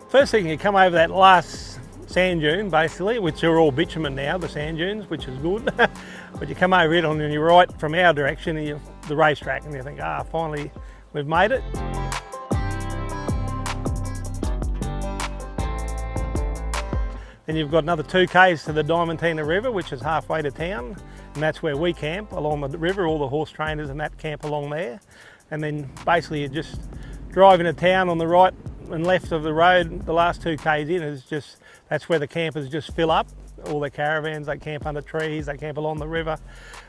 First thing, you come over that last sand dune basically, which are all bitumen now, the sand dunes, which is good. But you come over it on your right from our direction, and the racetrack, and you think, finally we've made it. Then you've got another 2 k's to the Diamantina River, which is halfway to town, and that's where we camp along the river. All the horse trainers and that camp along there. And then basically you just drive into town on the right and left of the road. The last 2 k's in is just, that's where the campers just fill up. All the caravans, they camp under trees, they camp along the river,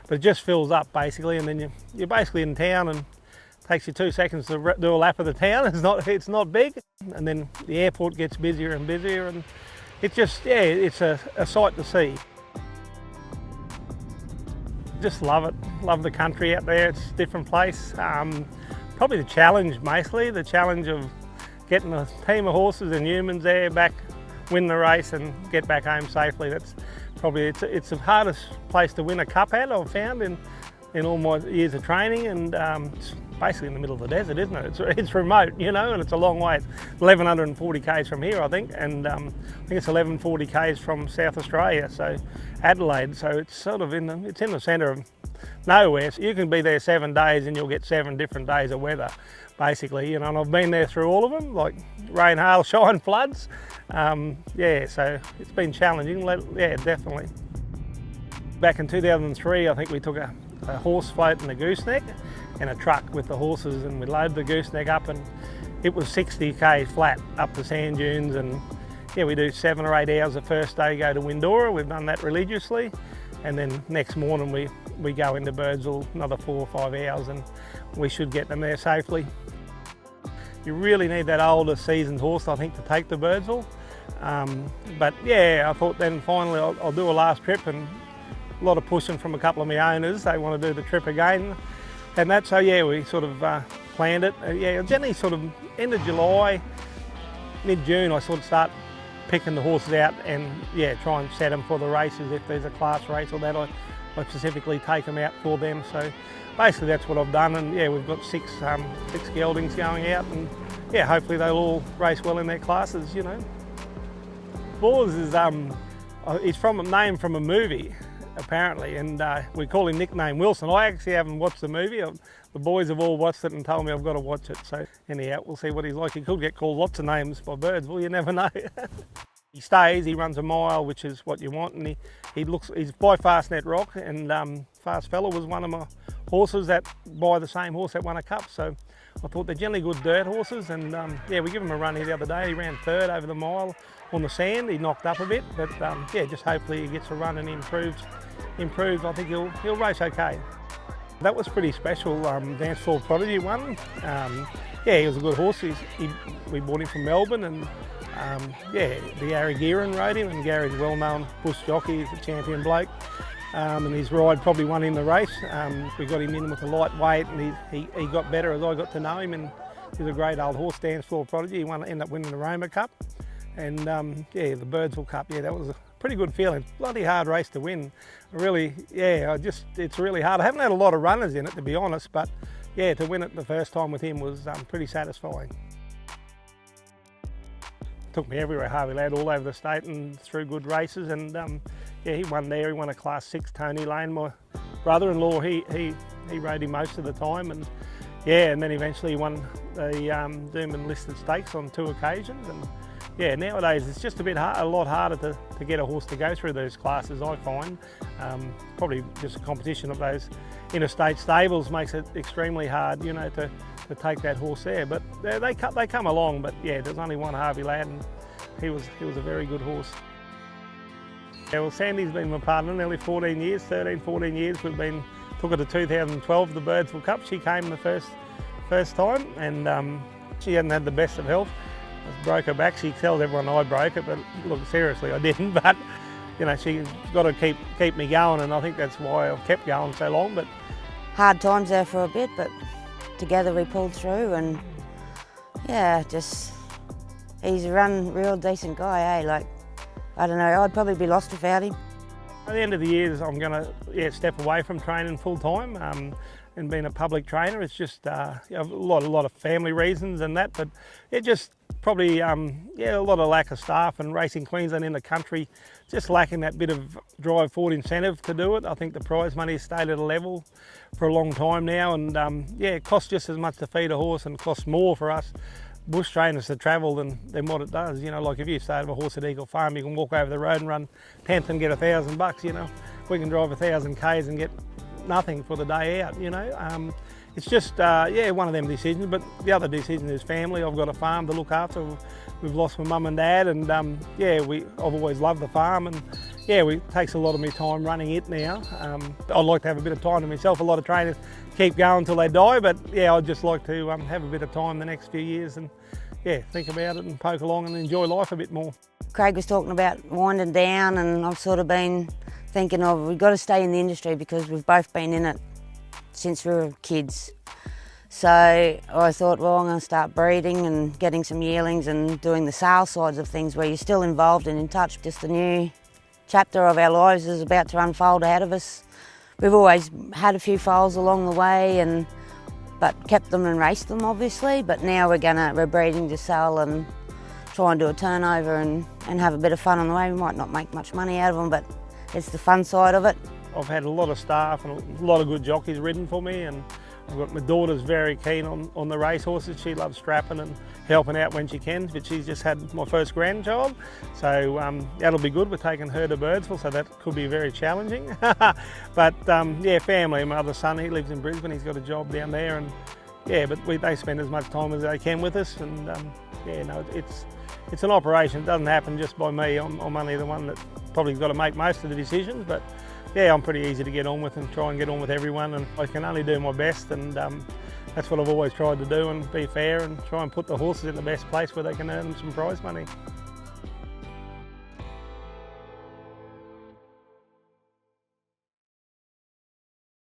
but it just fills up basically. And then you're basically in town, and it takes you 2 seconds to do a lap of the town. It's not big, and then the airport gets busier and busier, and it's just, it's a sight to see. Just love it. Love the country out there. It's a different place. Probably the challenge, mostly the challenge of getting a team of horses and humans there back, win the race and get back home safely. That's probably, it's the hardest place to win a cup at, I've found in all my years of training, and it's basically in the middle of the desert, isn't it? It's remote, and it's a long way. It's 1140 k's from here, I think, and I think it's 1140 k's from South Australia, so Adelaide. So it's sort of in the centre of nowhere. So you can be there 7 days and you'll get 7 different days of weather, basically. And I've been there through all of them, like rain, hail, shine, floods. So it's been challenging. Definitely. Back in 2003, I think we took a horse float and a gooseneck and a truck with the horses, and we loaded the gooseneck up, and it was 60 k flat up the sand dunes. And we do 7 or 8 hours the first day, go to Windora. We've done that religiously, and then next morning we go into Birdsville another 4 or 5 hours, and we should get them there safely. You really need that older seasoned horse, I think, to take to Birdsville. But I thought then finally I'll do a last trip, and a lot of pushing from a couple of my owners. They want to do the trip again, and that's so we sort of planned it. Generally sort of end of July, mid-June, I sort of start picking the horses out and try and set them for the races. If there's a class race or that, I specifically take them out for them. So basically that's what I've done, and we've got 6 geldings going out, and hopefully they'll all race well in their classes. Bors is it's named from a movie, apparently, and we call him nickname Wilson. I actually haven't watched the movie. The boys have all watched it and told me I've got to watch it. So anyhow, we'll see what he's like. He could get called lots of names by Birdsville, you never know. He stays, he runs a mile, which is what you want, and he's by Fastnet Rock, and Fast Fella was one of my horses that by the same horse that won a cup. So I thought they're generally good dirt horses, and we give him a run here the other day. He ran 3rd over the mile on the sand. He knocked up a bit, but just hopefully he gets a run and improves. I think he'll race okay. That was pretty special. Dance Floor Prodigy won. He was a good horse. We bought him from Melbourne, and Gary Gearan rode him, and Gary's a well-known bush jockey. He's a champion bloke, and his ride probably won him the race. We got him in with a light weight, and he got better as I got to know him, and he's a great old horse, Dance Floor Prodigy. He ended up winning the Roma Cup, and the Birdsville Cup. That was a pretty good feeling. Bloody hard race to win. Really, it's really hard. I haven't had a lot of runners in it, to be honest, but to win it the first time with him was pretty satisfying. Took me everywhere, Harvey Ladd, all over the state and through good races, and he won there. He won a Class 6. Tony Lane, my brother-in-law, he rode him most of the time, and and then eventually he won the Doomben Listed Stakes on 2 occasions. And nowadays it's just a lot harder to get a horse to go through those classes, I find. Probably just a competition of those interstate stables makes it extremely hard, to take that horse there. But they come along, but there's only one Harvey Ladd, and he was a very good horse. Well, Sandy's been my partner nearly 14 years, 14 years. We've took her to 2012, the Birdsville Cup. She came the first time, and she hadn't had the best of health. I broke her back. She tells everyone I broke it, but look, seriously, I didn't. But she's got to keep me going, and I think that's why I've kept going so long. But hard times there for a bit, but together we pulled through, and he's a real decent guy, Like, I don't know, I'd probably be lost without him. At the end of the year, I'm going to step away from training full time. in being a public trainer. It's just you know, a lot of family reasons and that, but it just probably yeah, a lot of lack of staff, and Racing Queensland in the country just lacking that bit of drive forward incentive to do it. I think the prize money has stayed at a level for a long time now, and yeah, it costs just as much to feed a horse and costs more for us bush trainers to travel than what it does. You know, like if you start a horse at Eagle Farm, you can walk over the road and run 10th and get $1,000. You know, we can drive 1,000 k's and get nothing for the day out. You know, it's just yeah, one of them decisions. But the other decision is family. I've got a farm to look after. We've lost my mum and dad, and yeah, I've always loved the farm, and yeah, it takes a lot of my time running it now. I'd like to have a bit of time to myself. A lot of trainers keep going until they die, but yeah, I'd just like to have a bit of time the next few years and yeah, think about it and poke along and enjoy life a bit more. Craig was talking about winding down, and I've sort of been thinking of we've got to stay in the industry because we've both been in it since we were kids. So I thought, well, I'm going to start breeding and getting some yearlings and doing the sales sides of things where you're still involved and in touch. Just a new chapter of our lives is about to unfold ahead of us. We've always had a few foals along the way, but kept them and raced them obviously, but now we're breeding to sell and try and do a turnover and have a bit of fun on the way. We might not make much money out of them, but it's the fun side of it. I've had a lot of staff and a lot of good jockeys ridden for me, and I've got my daughter's very keen on the race horses. She loves strapping and helping out when she can, but she's just had my first grandchild, so that'll be good. We're taking her to Birdsville, so that could be very challenging. But yeah, family. My other son, he lives in Brisbane. He's got a job down there, and yeah, but they spend as much time as they can with us, and yeah, no, it's an operation. It doesn't happen just by me. I'm only the one that probably got to make most of the decisions, but yeah, I'm pretty easy to get on with and try and get on with everyone, and I can only do my best, and that's what I've always tried to do, and be fair and try and put the horses in the best place where they can earn them some prize money.